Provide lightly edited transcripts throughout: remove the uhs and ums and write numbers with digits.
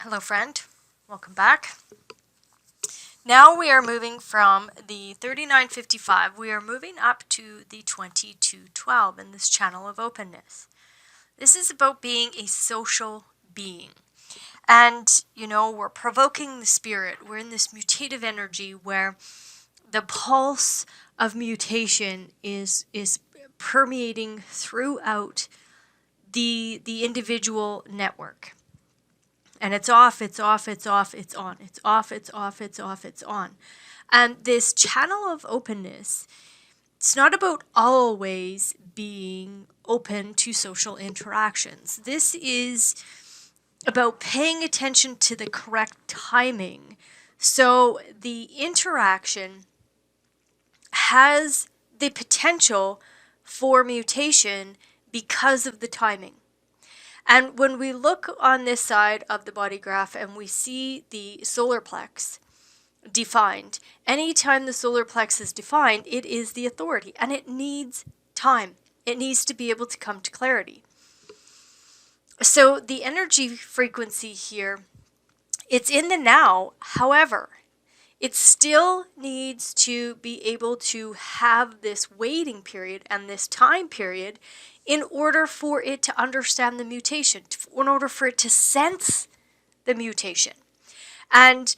Hello friend, welcome back. Now we are moving from the 3955, we are moving up to the 2212 in this channel of openness. This is about being a social being. And, we're provoking the spirit. We're in this mutative energy where the pulse of mutation is permeating throughout the individual network. And it's off, it's off, it's off, it's on. It's off, it's off, it's off, it's on. And this channel of openness, it's not about always being open to social interactions. This is about paying attention to the correct timing. So the interaction has the potential for mutation because of the timing. And when we look on this side of the body graph and we see the solar plex defined, anytime the solar plex is defined, it is the authority and it needs time. It needs to be able to come to clarity. So the energy frequency here, it's in the now. However, it still needs to be able to have this waiting period and this time period in order for it to understand the mutation, in order for it to sense the mutation. And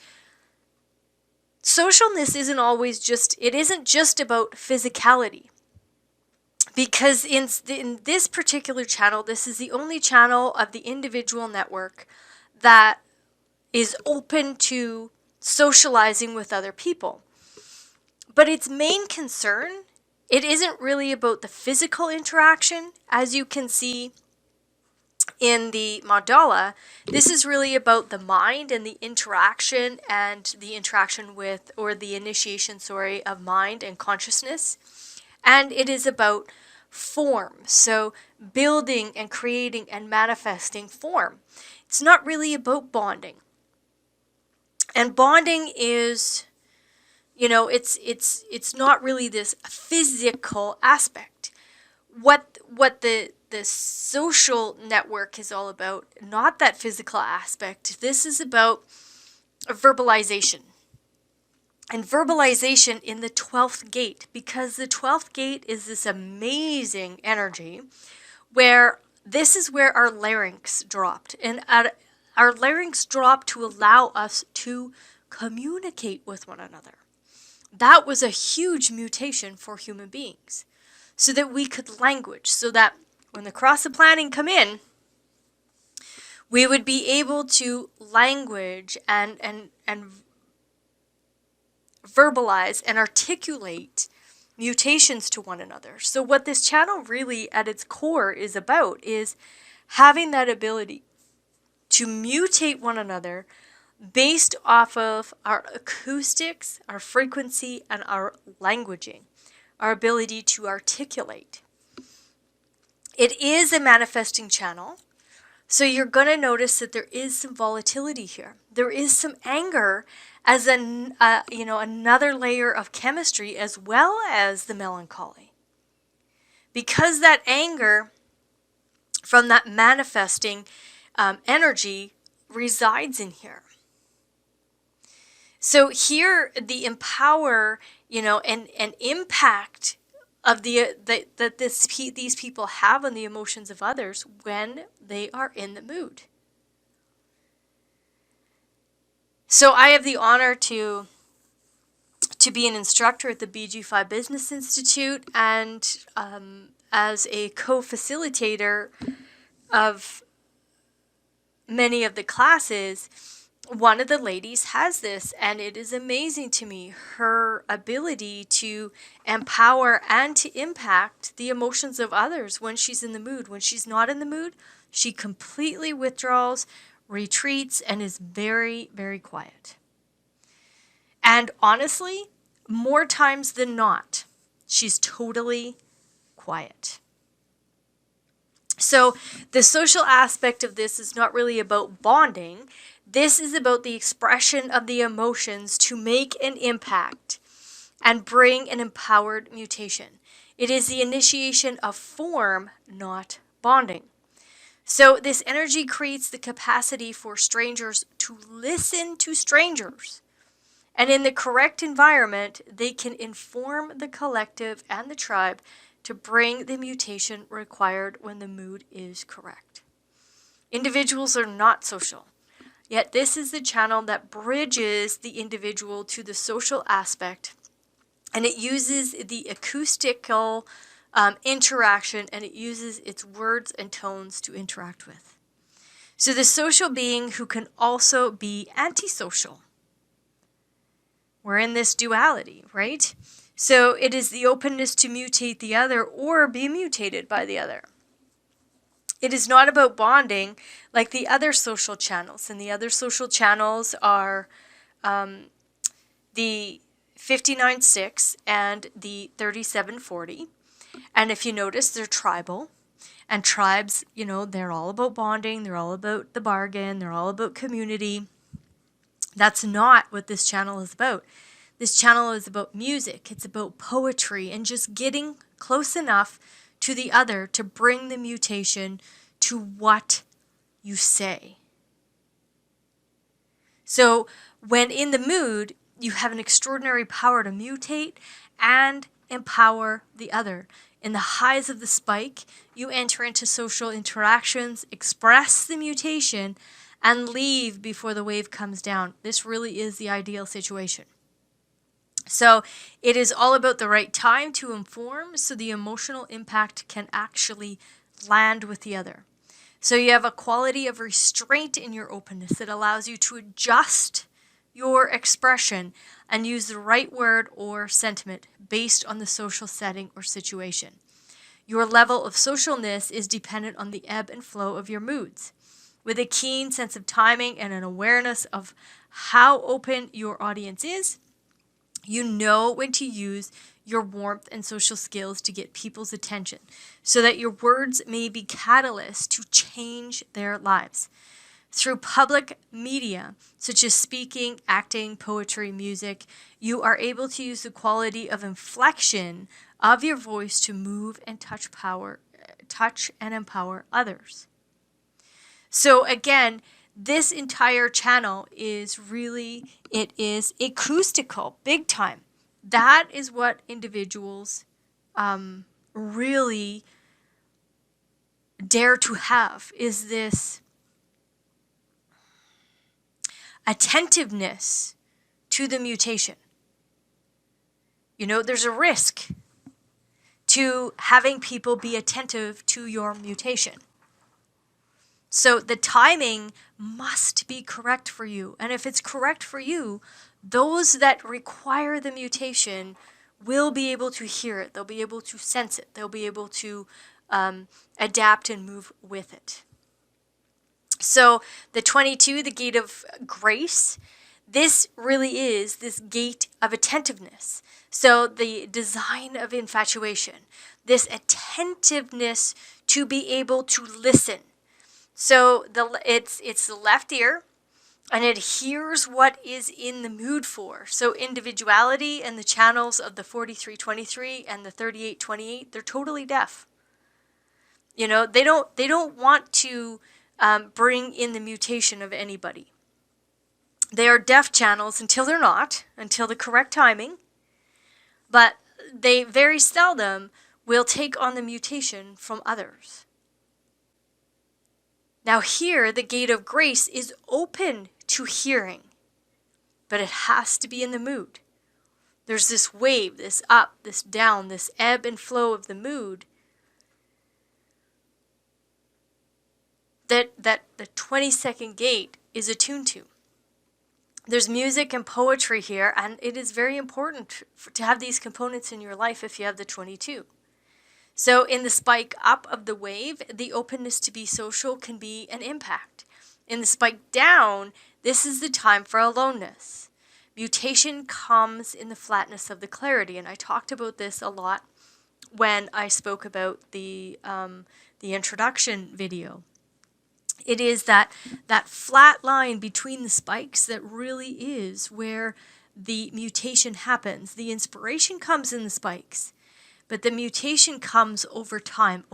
socialness isn't always it isn't just about physicality. Because in this particular channel, this is the only channel of the individual network that is open to socializing with other people. But its main concern, it isn't really about the physical interaction. As you can see in the mandala, this is really about the mind and the interaction with, or the initiation, of mind and consciousness. And it is about form, so building and creating and manifesting form. It's not really about bonding. And bonding is, it's not really this physical aspect. What the social network is all about, not that physical aspect. This is about verbalization. And verbalization in the 12th gate, because the 12th gate is this amazing energy where this is where our larynx dropped. And our larynx dropped to allow us to communicate with one another. That was a huge mutation for human beings, so that we could language, so that when the cross of planning come in, we would be able to language and verbalize and articulate mutations to one another. So what this channel really at its core is about is having that ability to mutate one another based off of our acoustics, our frequency, and our languaging, our ability to articulate. It is a manifesting channel, so you're going to notice that there is some volatility here. There is some anger as another layer of chemistry, as well as the melancholy. Because that anger from that manifesting energy resides in here. So here, the empower, and impact of that these people have on the emotions of others when they are in the mood. So I have the honor to be an instructor at the BG5 Business Institute, and as a co-facilitator of many of the classes, one of the ladies has this, and it is amazing to me, her ability to empower and to impact the emotions of others when she's in the mood. When she's not in the mood, she completely withdraws, retreats, and is very, very quiet. And honestly, more times than not, she's totally quiet. So the social aspect of this is not really about bonding. This is about the expression of the emotions to make an impact and bring an empowered mutation. It is the initiation of form, not bonding. So this energy creates the capacity for strangers to listen to strangers. And in the correct environment, they can inform the collective and the tribe to bring the mutation required when the mood is correct. Individuals are not social, yet this is the channel that bridges the individual to the social aspect, and it uses the acoustical interaction, and it uses its words and tones to interact with. So the social being who can also be antisocial. We're in this duality, right? So it is the openness to mutate the other or be mutated by the other. It is not about bonding like the other social channels. And the other social channels are the 59-6 and the 37-40. And if you notice, they're tribal. And tribes, you know, they're all about bonding. They're all about the bargain. They're all about community. That's not what this channel is about. This channel is about music. It's about poetry and just getting close enough to the other to bring the mutation to what you say. So when in the mood, you have an extraordinary power to mutate and empower the other. In the highs of the spike, you enter into social interactions, express the mutation, and leave before the wave comes down. This really is the ideal situation. So it is all about the right time to inform so the emotional impact can actually land with the other. So you have a quality of restraint in your openness that allows you to adjust your expression and use the right word or sentiment based on the social setting or situation. Your level of socialness is dependent on the ebb and flow of your moods. With a keen sense of timing and an awareness of how open your audience is, you know when to use your warmth and social skills to get people's attention so that your words may be catalysts to change their lives. Through public media, such as speaking, acting, poetry, music, you are able to use the quality of inflection of your voice to move and touch and empower others. So again, this entire channel is really, it is acoustical, big time. That is what individuals really dare to have, is this attentiveness to the mutation. You know, there's a risk to having people be attentive to your mutation. So the timing must be correct for you. And if it's correct for you, those that require the mutation will be able to hear it. They'll be able to sense it. They'll be able to adapt and move with it. So the 22, the gate of grace, this really is this gate of attentiveness. So the design of infatuation, this attentiveness to be able to listen. So it's the left ear, and it hears what is in the mood for. So individuality and the channels of the 43-23 and the 38-28, they're totally deaf. You know, they don't want to bring in the mutation of anybody. They are deaf channels until they're not, until the correct timing. But they very seldom will take on the mutation from others. Now here, the gate of grace is open to hearing, but it has to be in the mood. There's this wave, this up, this down, this ebb and flow of the mood that the 22nd gate is attuned to. There's music and poetry here, and it is very important to have these components in your life if you have the 22. So in the spike up of the wave, the openness to be social can be an impact. In the spike down, this is the time for aloneness. Mutation comes in the flatness of the clarity, and I talked about this a lot when I spoke about the introduction video. It is that flat line between the spikes that really is where the mutation happens. The inspiration comes in the spikes, but the mutation comes over time,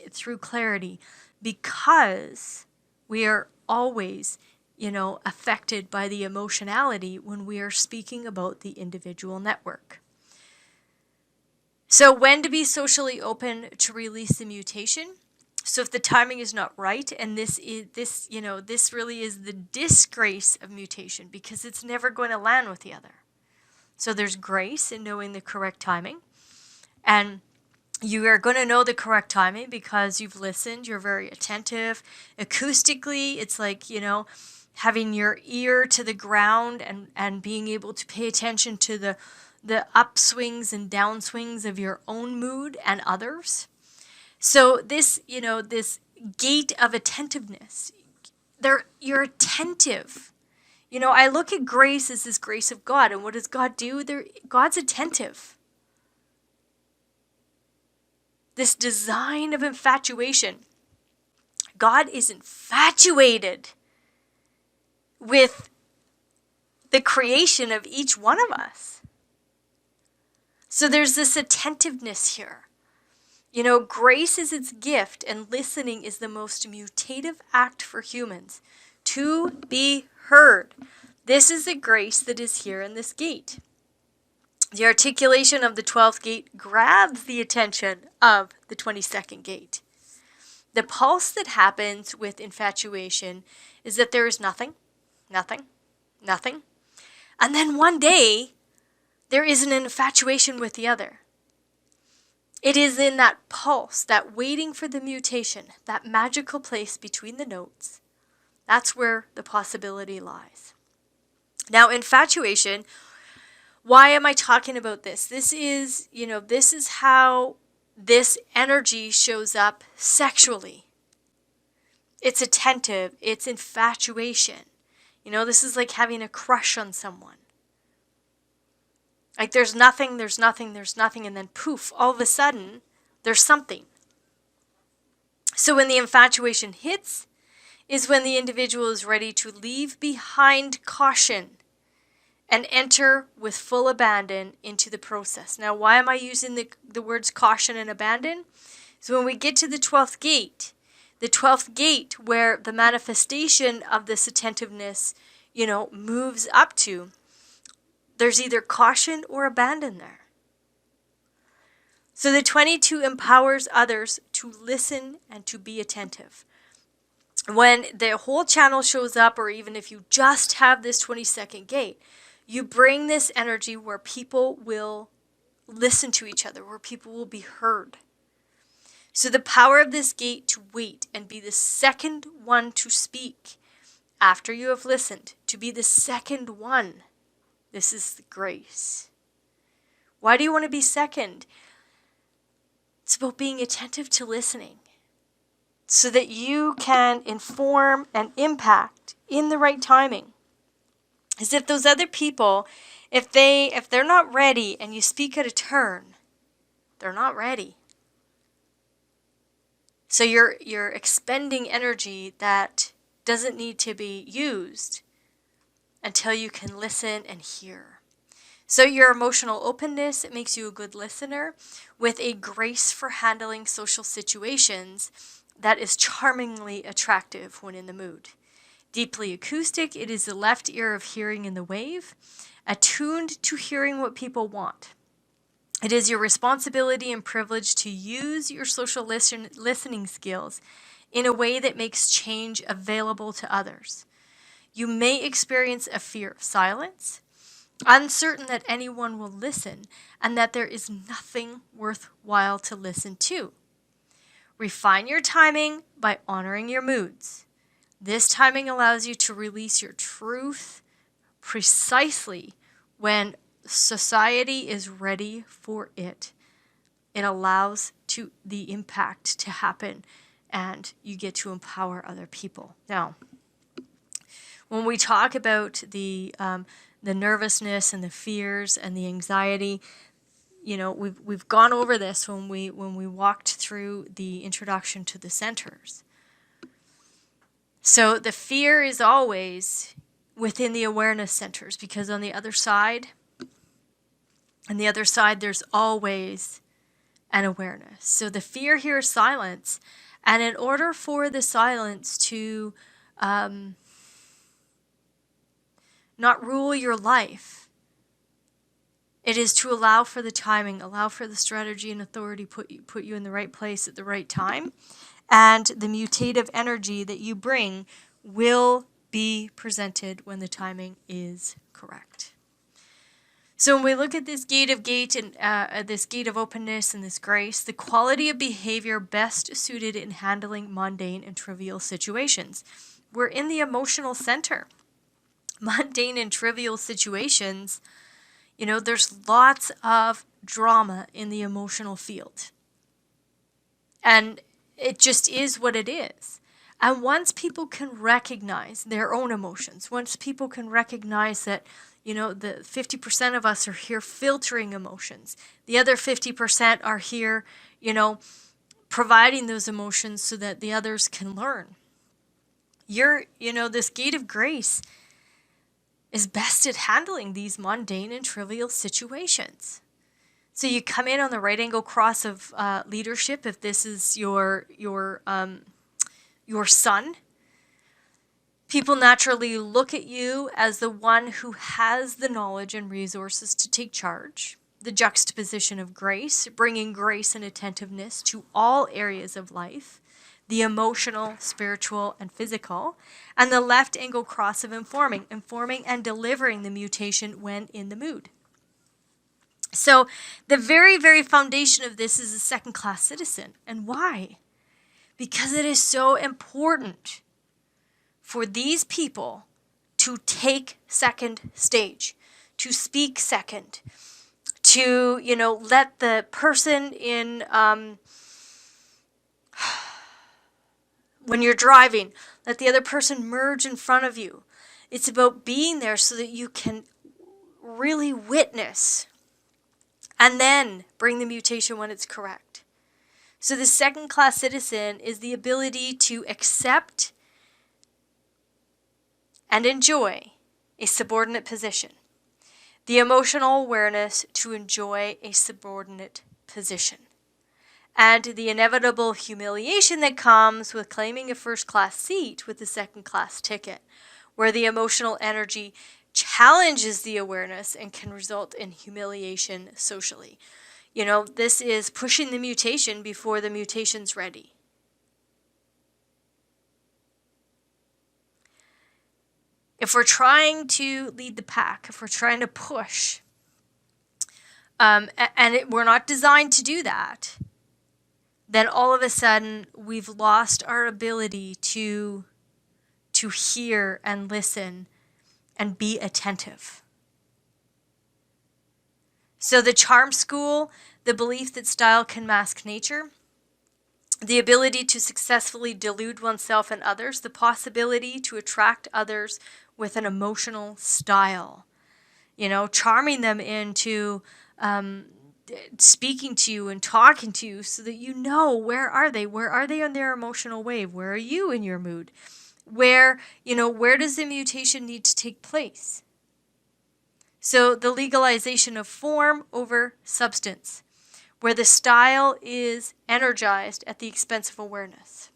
through clarity. because we are always, affected by the emotionality when we are speaking about the individual network. So when to be socially open to release the mutation? So if the timing is not right, and this really is the disgrace of mutation, because it's never going to land with the other. So there's grace in knowing the correct timing, and you are going to know the correct timing because you've listened, you're very attentive. Acoustically, it's like, having your ear to the ground and being able to pay attention to the upswings and downswings of your own mood and others. So this, this gate of attentiveness, you're attentive. I look at grace as this grace of God, and what does God do? God's attentive. This design of infatuation. God is infatuated with the creation of each one of us. So there's this attentiveness here. Grace is its gift, and listening is the most mutative act for humans. To be heard. This is the grace that is here in this gate. The articulation of the 12th gate grabs the attention of the 22nd gate. The pulse that happens with infatuation is that there is nothing, nothing, nothing. And then one day, there is an infatuation with the other. It is in that pulse, that waiting for the mutation, that magical place between the notes. That's where the possibility lies. Now, infatuation, why am I talking about this? This is how this energy shows up sexually. It's attentive, it's infatuation. This is like having a crush on someone. Like there's nothing, and then poof, all of a sudden, there's something. So when the infatuation hits, is when the individual is ready to leave behind caution and enter with full abandon into the process. Now, why am I using the words caution and abandon? So when we get to the 12th gate where the manifestation of this attentiveness, moves up to, there's either caution or abandon there. So the 22 empowers others to listen and to be attentive. When the whole channel shows up, or even if you just have this 22nd gate, you bring this energy where people will listen to each other, where people will be heard. So the power of this gate to wait and be the second one to speak after you have listened, to be the second one. This is the grace. Why do you want to be second? It's about being attentive to listening so that you can inform and impact in the right timing. As if those other people, if they're not ready and you speak at a turn, they're not ready. So you're expending energy that doesn't need to be used until you can listen and hear. So your emotional openness, it makes you a good listener with a grace for handling social situations that is charmingly attractive when in the mood. Deeply acoustic, it is the left ear of hearing in the wave, attuned to hearing what people want. It is your responsibility and privilege to use your social listening skills in a way that makes change available to others. You may experience a fear of silence, uncertain that anyone will listen, and that there is nothing worthwhile to listen to. Refine your timing by honoring your moods. This timing allows you to release your truth precisely when society is ready for it. It allows the impact to happen, and you get to empower other people. Now, when we talk about the nervousness and the fears and the anxiety, we've gone over this when we walked through the introduction to the centers. So the fear is always within the awareness centers, because on the other side, there's always an awareness. So the fear here is silence, And in order for the silence to not rule your life, it is to allow for the timing, allow for the strategy and authority, put you in the right place at the right time. And the mutative energy that you bring will be presented when the timing is correct. So when we look at this gate and this gate of openness and this grace, the quality of behavior best suited in handling mundane and trivial situations. We're in the emotional center. Mundane and trivial situations, there's lots of drama in the emotional field. And it just is what it is. And once people can recognize their own emotions, once people can recognize that, the 50% of us are here filtering emotions, the other 50% are here, providing those emotions so that the others can learn. This gate of grace is best at handling these mundane and trivial situations. So you come in on the right angle cross of leadership if this is your son. People naturally look at you as the one who has the knowledge and resources to take charge. The juxtaposition of grace, bringing grace and attentiveness to all areas of life, the emotional, spiritual, and physical, and the left angle cross of informing and delivering the mutation when in the mood. So the very, very foundation of this is a second-class citizen. And why? Because it is so important for these people to take second stage, to speak second, to, let the person in, when you're driving, let the other person merge in front of you. It's about being there so that you can really witness and then bring the mutation when it's correct. So the second-class citizen is the ability to accept and enjoy a subordinate position. The emotional awareness to enjoy a subordinate position. And the inevitable humiliation that comes with claiming a first-class seat with the second-class ticket, where the emotional energy challenges the awareness and can result in humiliation socially. This is pushing the mutation before the mutation's ready. If we're trying to lead the pack, if we're trying to push, we're not designed to do that, then all of a sudden we've lost our ability to hear and listen and be attentive. So the charm school, the belief that style can mask nature, the ability to successfully delude oneself and others, the possibility to attract others with an emotional style, charming them into speaking to you and talking to you so that where are they on their emotional wave? Where are you in your mood? Where does the mutation need to take place? So the legalization of form over substance, where the style is energized at the expense of awareness.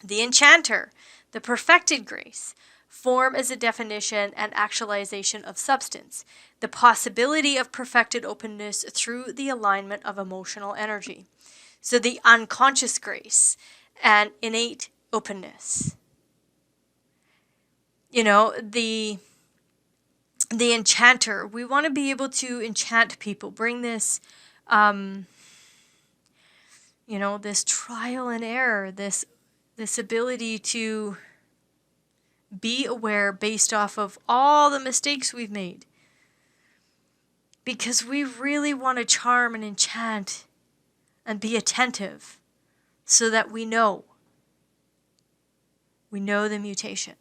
The enchanter, the perfected grace, form as a definition and actualization of substance, the possibility of perfected openness through the alignment of emotional energy. So the unconscious grace and innate openness. The enchanter, we want to be able to enchant people, bring this, this trial and error, this ability to be aware based off of all the mistakes we've made. Because we really want to charm and enchant and be attentive so that we know the mutation.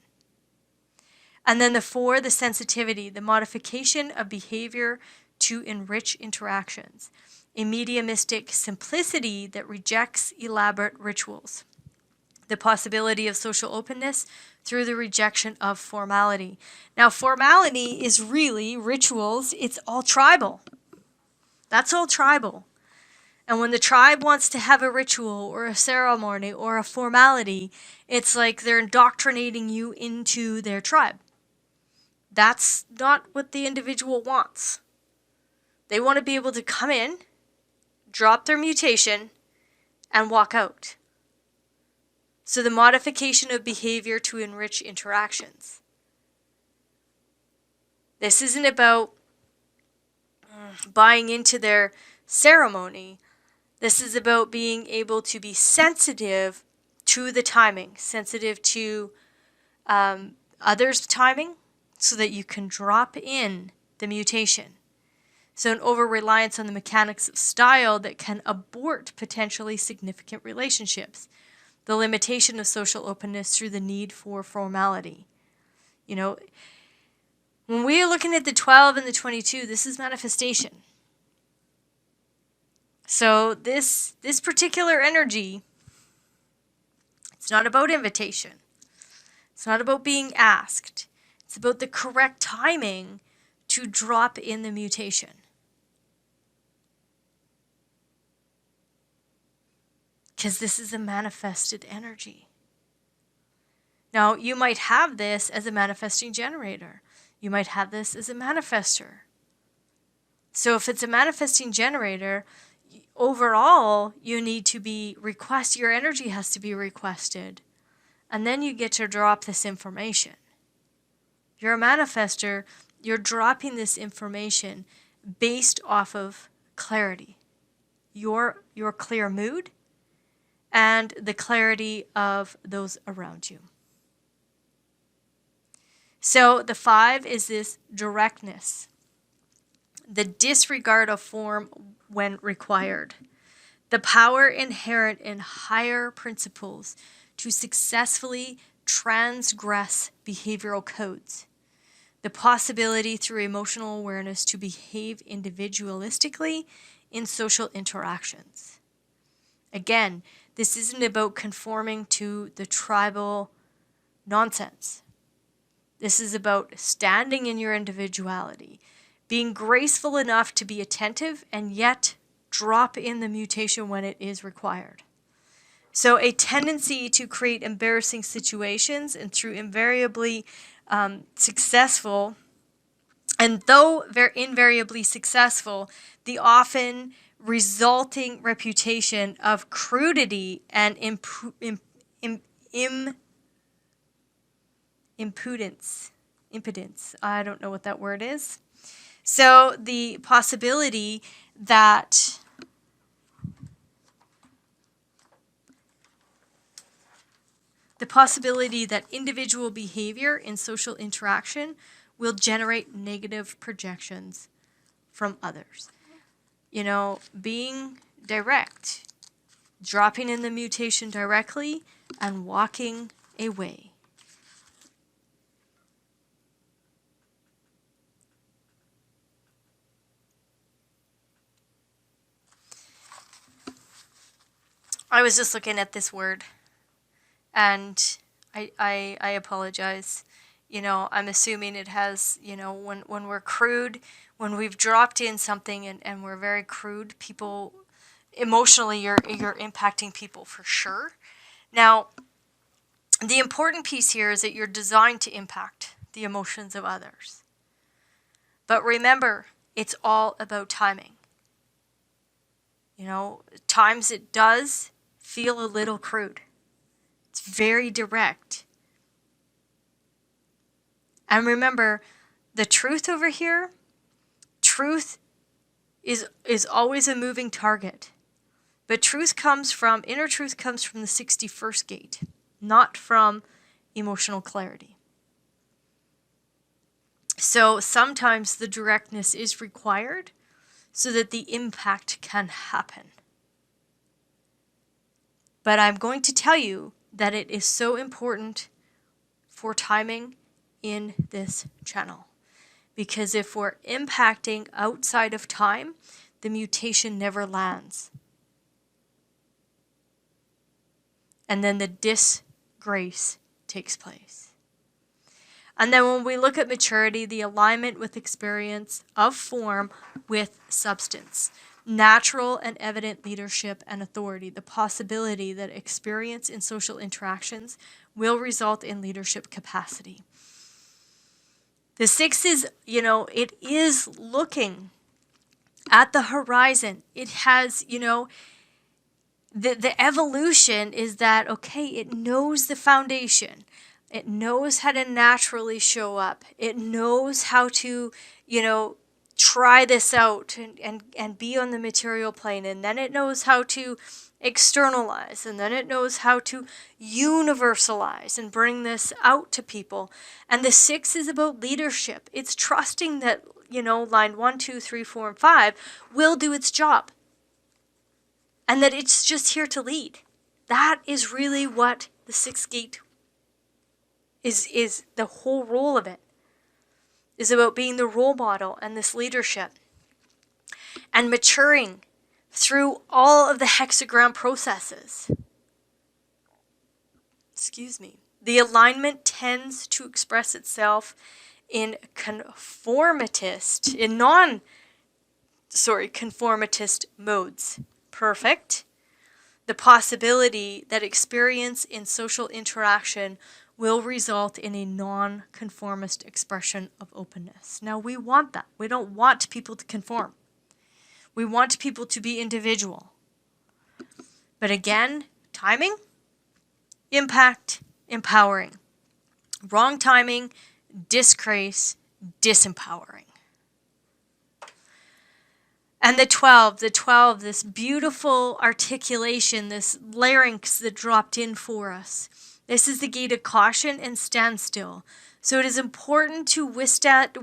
And then the 4, the sensitivity, the modification of behavior to enrich interactions. A mediumistic simplicity that rejects elaborate rituals. The possibility of social openness through the rejection of formality. Now, formality is really rituals. It's all tribal. That's all tribal. And when the tribe wants to have a ritual or a ceremony or a formality, it's like they're indoctrinating you into their tribe. That's not what the individual wants. They want to be able to come in, drop their mutation, and walk out. So the modification of behavior to enrich interactions. This isn't about buying into their ceremony. This is about being able to be sensitive to the timing, sensitive to others' timing, so that you can drop in the mutation. So an over-reliance on the mechanics of style that can abort potentially significant relationships. The limitation of social openness through the need for formality. You know, when we are looking at the 12 and the 22, this is manifestation. So this particular energy, it's not about invitation. It's not about being asked. It's about the correct timing to drop in the mutation. Because this is a manifested energy. Now, you might have this as a manifesting generator. You might have this as a manifester. So if it's a manifesting generator, overall, you need to be your energy has to be requested. And then you get to drop this information. You're a manifester, you're dropping this information based off of clarity. Your clear mood and the clarity of those around you. So the 5 is this directness, the disregard of form when required, the power inherent in higher principles to successfully transgress behavioral codes, the possibility through emotional awareness to behave individualistically in social interactions. Again, this isn't about conforming to the tribal nonsense. This is about standing in your individuality, being graceful enough to be attentive and yet drop in the mutation when it is required. So a tendency to create embarrassing situations, and through invariably successful, and though invariably successful, the often resulting reputation of crudity and impudence. I don't know what that word is. So the possibility that individual behavior in social interaction will generate negative projections from others. You know, being direct, dropping in the mutation directly, and walking away. I was just looking at this word, and I apologize. You know, I'm assuming it has, you know, when we're crude, when we've dropped in something and we're very crude, people, emotionally, you're impacting people for sure. Now, the important piece here is that you're designed to impact the emotions of others. But remember, it's all about timing. You know, at times it does feel a little crude. It's very direct. And remember, the truth over here, truth is always a moving target. But inner truth comes from the 61st gate, not from emotional clarity. So sometimes the directness is required so that the impact can happen. But I'm going to tell you that it is so important for timing in this channel. Because if we're impacting outside of time, the mutation never lands. And then the disgrace takes place. And then when we look at maturity, the alignment with experience of form with substance. natural and evident leadership and authority, the possibility that experience in social interactions will result in leadership capacity. The 6 is, it is looking at the horizon. It has, the evolution is that, okay, it knows the foundation. It knows how to naturally show up. It knows how to, try this out and be on the material plane. And then it knows how to externalize. And then it knows how to universalize and bring this out to people. And the 6 is about leadership. It's trusting that, line 1, 2, 3, 4, and 5 will do its job. And that it's just here to lead. That is really what the 6th gate is the whole role of it. Is about being the role model and this leadership. And maturing through all of the hexagram processes. Excuse me. The alignment tends to express itself in conformitist modes. Perfect. The possibility that experience in social interaction will result in a non-conformist expression of openness. Now, we want that. We don't want people to conform. We want people to be individual. But again, timing, impact, empowering. Wrong timing, disgrace, disempowering. And the 12, this beautiful articulation, this larynx that dropped in for us. This is the gate of caution and standstill. So it is important to withstand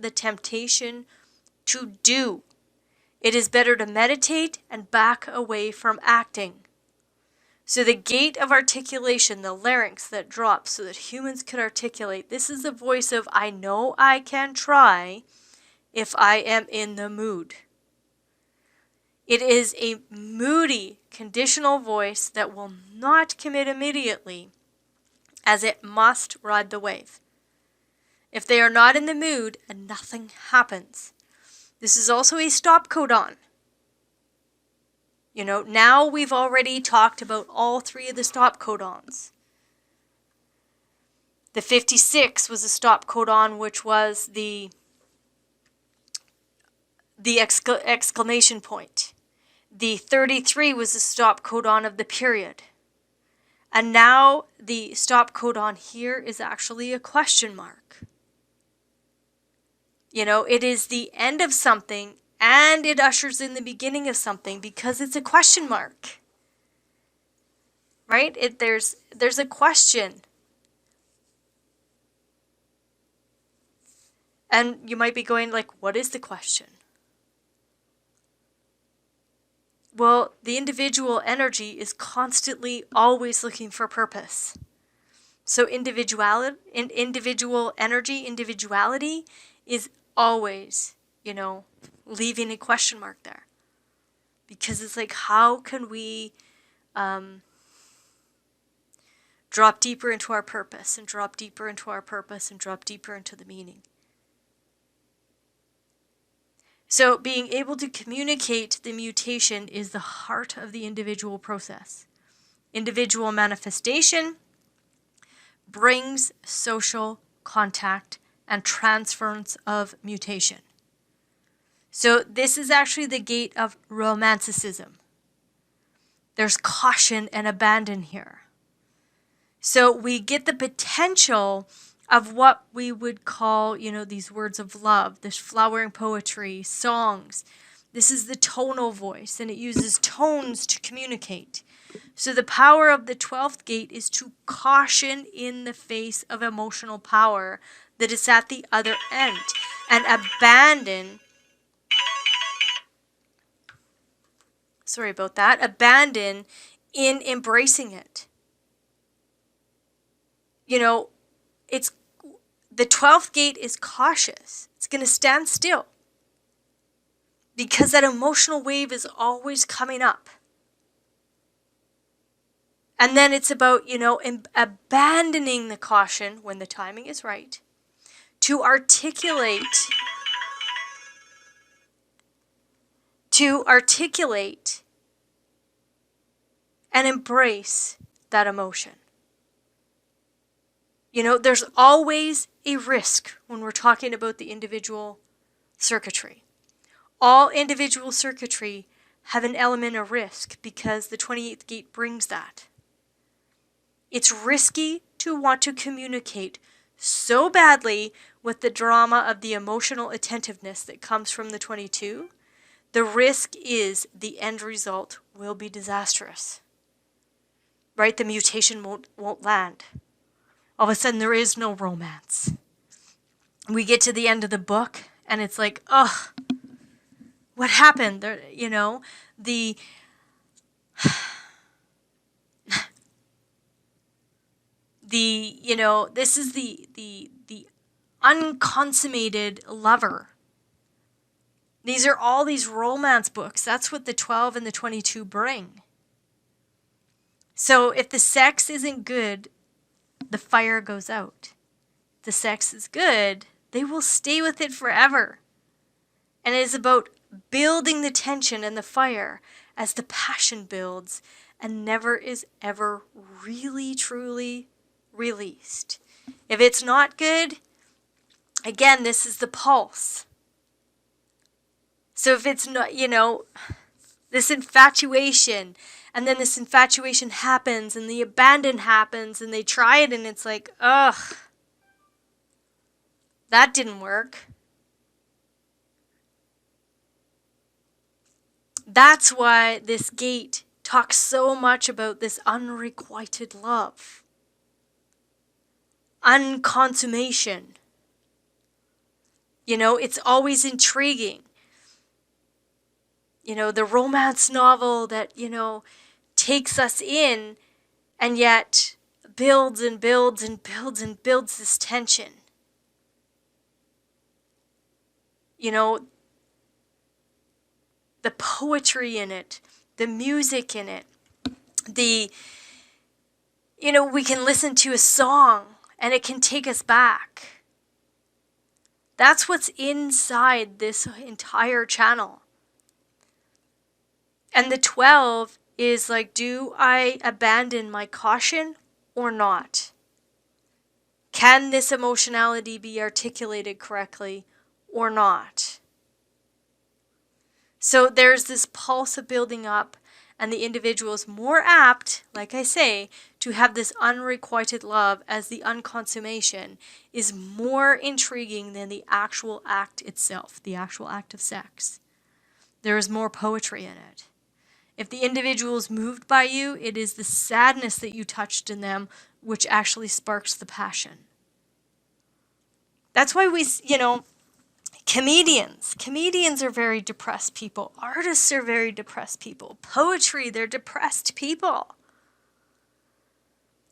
the temptation to do. It is better to meditate and back away from acting. So the gate of articulation, the larynx that drops so that humans could articulate, this is the voice of I know I can try if I am in the mood. It is a moody, conditional voice that will not commit immediately, as it must ride the wave. If they are not in the mood, and nothing happens. This is also a stop codon. Now we've already talked about all 3 of the stop codons. The 56 was a stop codon, which was the exclamation point. The 33 was the stop codon of the period. And now the stop codon here is actually a question mark. It is the end of something and it ushers in the beginning of something because it's a question mark. Right? There's a question. And you might be going like, what is the question? Well, the individual energy is constantly always looking for purpose. So individual energy, individuality is always, leaving a question mark there. Because it's like, how can we drop deeper into our purpose and drop deeper into our purpose and drop deeper into the meaning? So being able to communicate the mutation is the heart of the individual process. Individual manifestation brings social contact and transference of mutation. So this is actually the gate of romanticism. There's caution and abandon here. So we get the potential of what we would call, these words of love, this flowering poetry, songs. This is the tonal voice, and it uses tones to communicate. So the power of the 12th gate is to caution in the face of emotional power that is at the other end, and abandon in embracing it. It's the 12th gate is cautious. It's going to stand still because that emotional wave is always coming up. And then it's about, abandoning the caution when the timing is right to articulate to articulate and embrace that emotion. You know, there's always a risk when we're talking about the individual circuitry. All individual circuitry have an element of risk because the 28th gate brings that. It's risky to want to communicate so badly with the drama of the emotional attentiveness that comes from the 22. The risk is the end result will be disastrous. Right? The mutation won't land. All of a sudden there is no romance. We get to the end of the book and it's like, oh, what happened? There, you know, the this is the unconsummated lover. These are all these romance books. That's what the 12 and the 22 bring. So if the sex isn't good, the fire goes out. If the sex is good, they will stay with it forever. And it is about building the tension and the fire as the passion builds and never is ever really, truly released. If it's not good, again, this is the pulse. So if it's not, you know, this infatuation, and then this infatuation happens, and the abandon happens, and they try it, and it's like, ugh, that didn't work. That's why this gate talks so much about this unrequited love. Unconsummation. You know, it's always intriguing. You know, the romance novel that, you know, takes us in and yet builds and builds and builds and builds this tension. You know, the poetry in it, the music in it, you know, we can listen to a song and it can take us back. That's what's inside this entire channel. And the 12 is like, do I abandon my caution or not? Can this emotionality be articulated correctly or not? So there's this pulse of building up, and the individual is more apt, like I say, to have this unrequited love, as the unconsummation is more intriguing than the actual act itself, the actual act of sex. There is more poetry in it. If the individual is moved by you, it is the sadness that you touched in them which actually sparks the passion. That's why we, you know, comedians are very depressed people. Artists are very depressed people. Poetry, they're depressed people.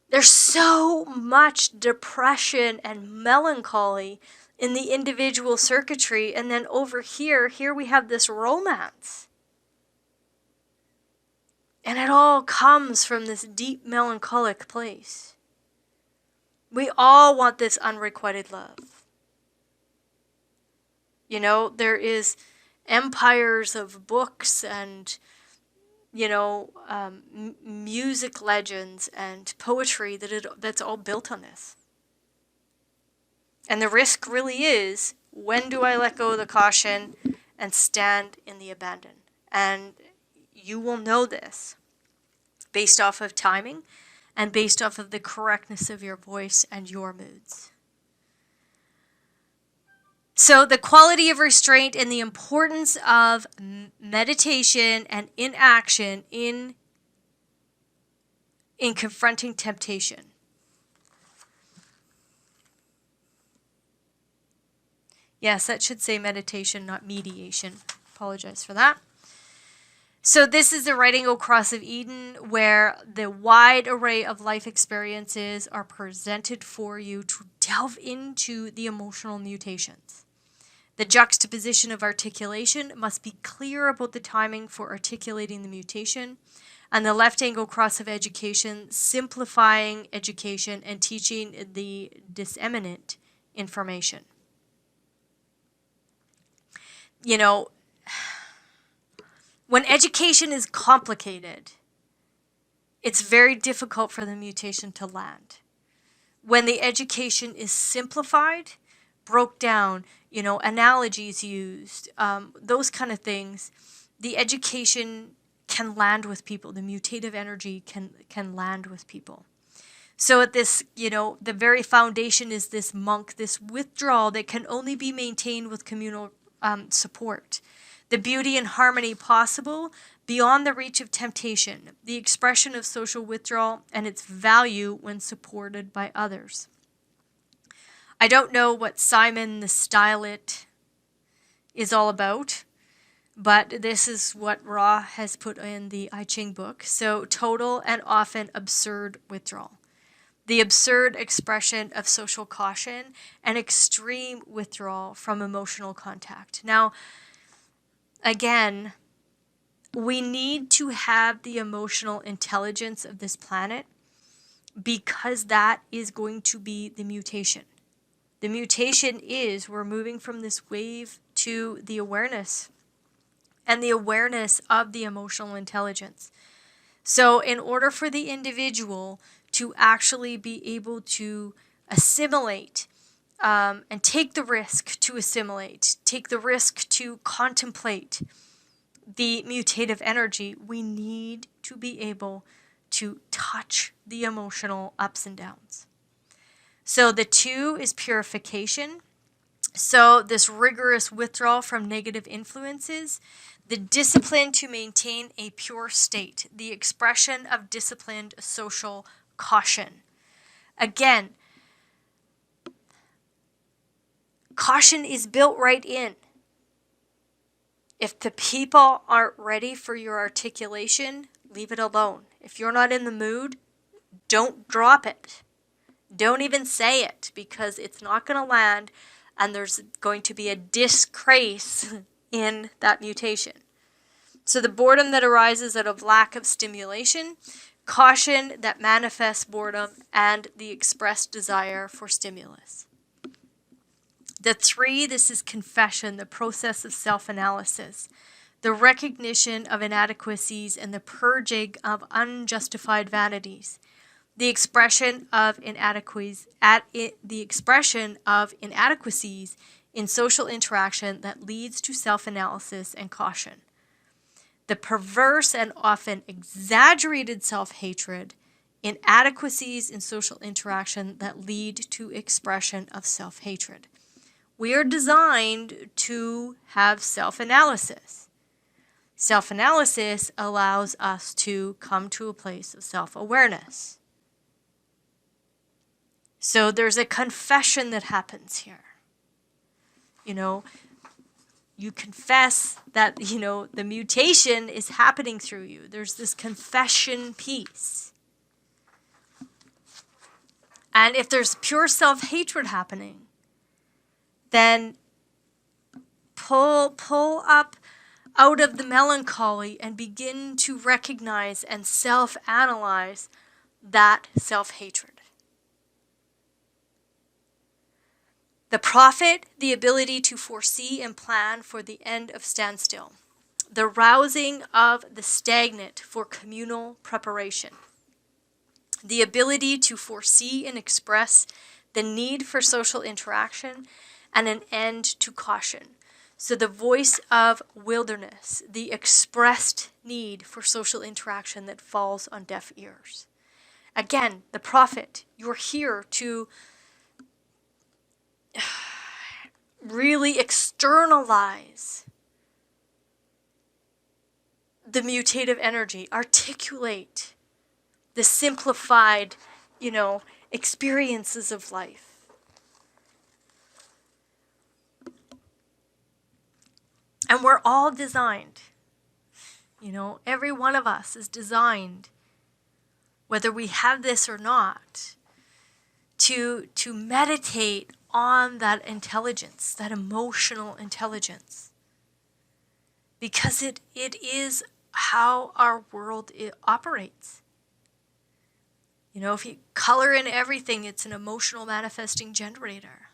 There's so much depression and melancholy in the individual circuitry, and then over here we have this romance. And it all comes from this deep melancholic place. We all want this unrequited love. You know, there is empires of books and, you know, music legends and poetry that's all built on this. And the risk really is, when do I let go of the caution and stand in the abandon? And you will know this based off of timing and based off of the correctness of your voice and your moods. So the quality of restraint and the importance of meditation and inaction in confronting temptation. Yes, that should say meditation, not mediation. Apologize for that. So this is the writing across of Eden, where the wide array of life experiences are presented for you to delve into the emotional mutations. The juxtaposition of articulation must be clear about the timing for articulating the mutation, and the left angle cross of education, simplifying education and teaching the disseminant information. You know, When education is complicated, it's very difficult for the mutation to land. When the education is simplified, broke down, analogies used, those kind of things, the education can land with people. The mutative energy can land with people. So at this, the very foundation is this monk, this withdrawal that can only be maintained with communal support. The beauty and harmony possible beyond the reach of temptation, the expression of social withdrawal and its value when supported by others. I don't know what Simon the Stylet is all about, but this is what Ra has put in the I Ching book. So total and often absurd withdrawal. The absurd expression of social caution and extreme withdrawal from emotional contact. Now, again, we need to have the emotional intelligence of this planet because that is going to be the mutation. The mutation is we're moving from this wave to the awareness and the awareness of the emotional intelligence. So in order for the individual to actually be able to assimilate and take the risk to assimilate, take the risk to contemplate the mutative energy, we need to be able to touch the emotional ups and downs. So the 2 is purification. So this rigorous withdrawal from negative influences, the discipline to maintain a pure state, the expression of disciplined social caution. Again, caution is built right in. If the people aren't ready for your articulation, leave it alone. If you're not in the mood, don't drop it. Don't even say it because it's not going to land and there's going to be a disgrace in that mutation. So the boredom that arises out of lack of stimulation, caution that manifests boredom, and the expressed desire for stimulus. The 3, this is confession, the process of self-analysis, the recognition of inadequacies and the purging of unjustified vanities, the expression of inadequacies in social interaction that leads to self-analysis and caution. The perverse and often exaggerated self-hatred, inadequacies in social interaction that lead to expression of self-hatred. We are designed to have self-analysis. Self-analysis allows us to come to a place of self-awareness. So there's a confession that happens here. You confess that, the mutation is happening through you. There's this confession piece. And if there's pure self-hatred happening, then pull up out of the melancholy and begin to recognize and self-analyze that self-hatred. The prophet, the ability to foresee and plan for the end of standstill. The rousing of the stagnant for communal preparation. The ability to foresee and express the need for social interaction and an end to caution. So the voice of wilderness, the expressed need for social interaction that falls on deaf ears. Again, the prophet, you're here to really externalize the mutative energy, articulate the simplified, experiences of life. And we're all designed, every one of us is designed, whether we have this or not, to meditate on that intelligence, that emotional intelligence. Because it is how our world operates. If you color in everything, it's an emotional manifesting generator.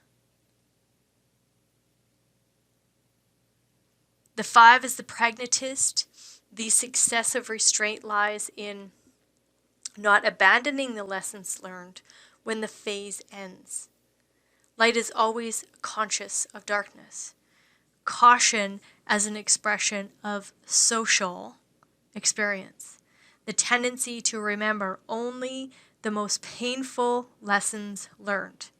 The 5 is the pragmatist, The success of restraint lies in not abandoning the lessons learned when the phase ends. Light is always conscious of darkness. Caution as an expression of social experience. The tendency to remember only the most painful lessons learned.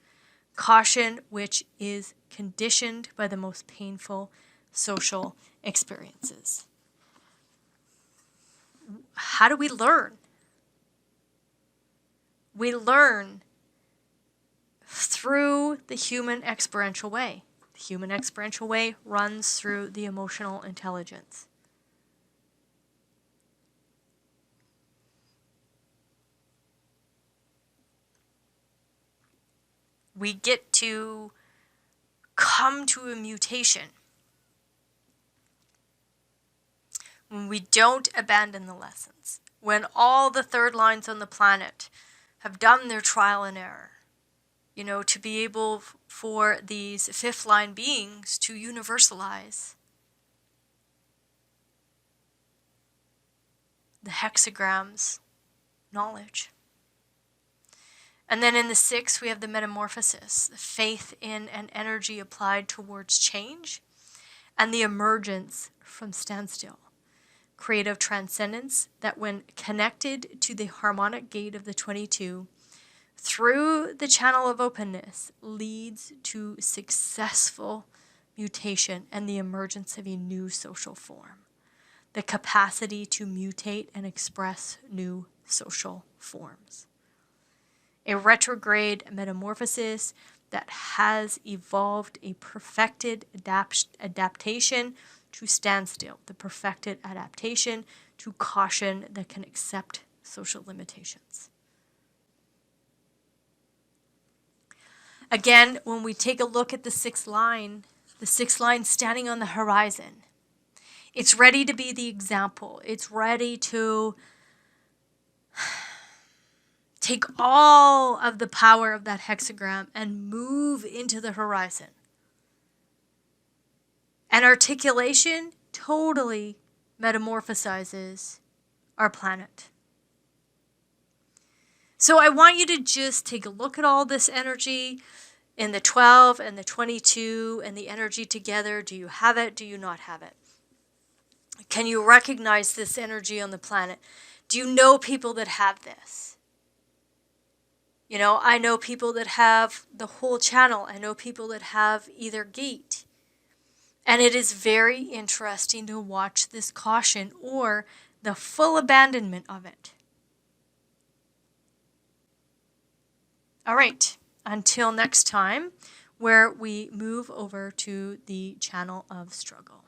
Caution which is conditioned by the most painful social experiences. How do we learn? We learn through the human experiential way. The human experiential way runs through the emotional intelligence. We get to come to a mutation when we don't abandon the lessons, when all the third lines on the planet have done their trial and error, to be able for these fifth line beings to universalize the hexagram's knowledge. And then in the 6, we have the metamorphosis, the faith in and energy applied towards change, and the emergence from standstill. Creative transcendence that when connected to the harmonic gate of the 22, through the channel of openness, leads to successful mutation and the emergence of a new social form. The capacity to mutate and express new social forms. A retrograde metamorphosis that has evolved a perfected adaptation to standstill, the perfected adaptation to caution that can accept social limitations. Again, when we take a look at the 6th line standing on the horizon, it's ready to be the example. It's ready to take all of the power of that hexagram and move into the horizon. And articulation totally metamorphosizes our planet. So I want you to just take a look at all this energy in the 12 and the 22 and the energy together. Do you have it? Do you not have it? Can you recognize this energy on the planet? Do you know people that have this? I know people that have the whole channel. I know people that have either gate. And it is very interesting to watch this caution or the full abandonment of it. All right, until next time, where we move over to the channel of struggle.